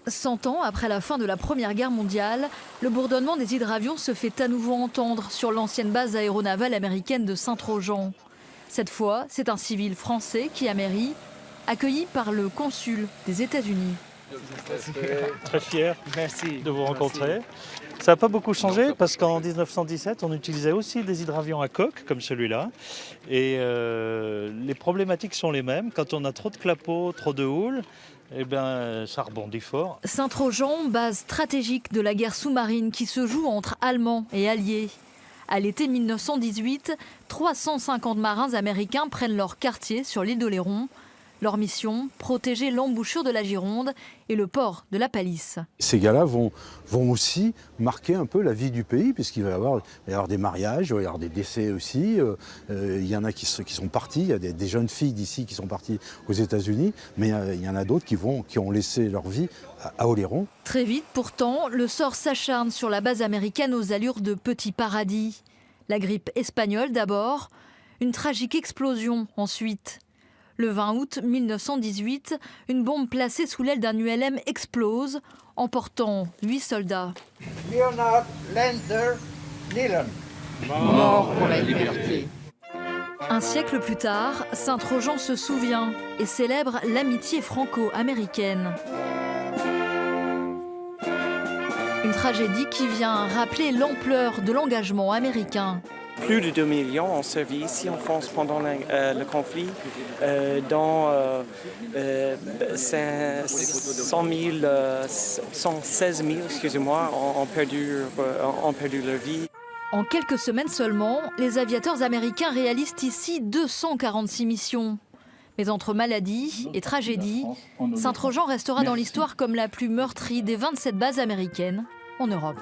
100 ans après la fin de la Première Guerre mondiale, le bourdonnement des hydravions se fait à nouveau entendre sur l'ancienne base aéronavale américaine de Saint-Trojan. Cette fois, c'est un civil français qui amérit, accueilli par le consul des États-Unis. Très fier de vous rencontrer. Ça n'a pas beaucoup changé parce qu'en 1917, on utilisait aussi des hydravions à coque comme celui-là. Et les problématiques sont les mêmes. Quand on a trop de clapots, trop de houle, eh bien, ça rebondit fort. Saint-Trojan, base stratégique de la guerre sous-marine qui se joue entre Allemands et Alliés. À l'été 1918, 350 marins américains prennent leur quartier sur l'île d'Oléron. Leur mission, protéger l'embouchure de la Gironde et le port de la Pallice. Ces gars-là vont aussi marquer un peu la vie du pays, puisqu'il va y avoir des mariages, il va y avoir des décès aussi. Il y en a qui sont partis, il y a des jeunes filles d'ici qui sont parties aux États-Unis, mais il y en a d'autres qui ont laissé leur vie à Oléron. Très vite, pourtant, le sort s'acharne sur la base américaine aux allures de petit paradis. La grippe espagnole d'abord, une tragique explosion ensuite. Le 20 août 1918, une bombe placée sous l'aile d'un ULM explose, emportant 8 soldats. Leonard Lander Dillon. Mort pour la liberté. Un siècle plus tard, Saint-Trojan se souvient et célèbre l'amitié franco-américaine. Une tragédie qui vient rappeler l'ampleur de l'engagement américain. Plus de 2 millions ont servi ici en France pendant le conflit, dont 116 000 ont perdu leur vie. En quelques semaines seulement, les aviateurs américains réalisent ici 246 missions. Mais entre maladies et tragédies, Saint-Trojan restera dans l'histoire comme la plus meurtrie des 27 bases américaines en Europe.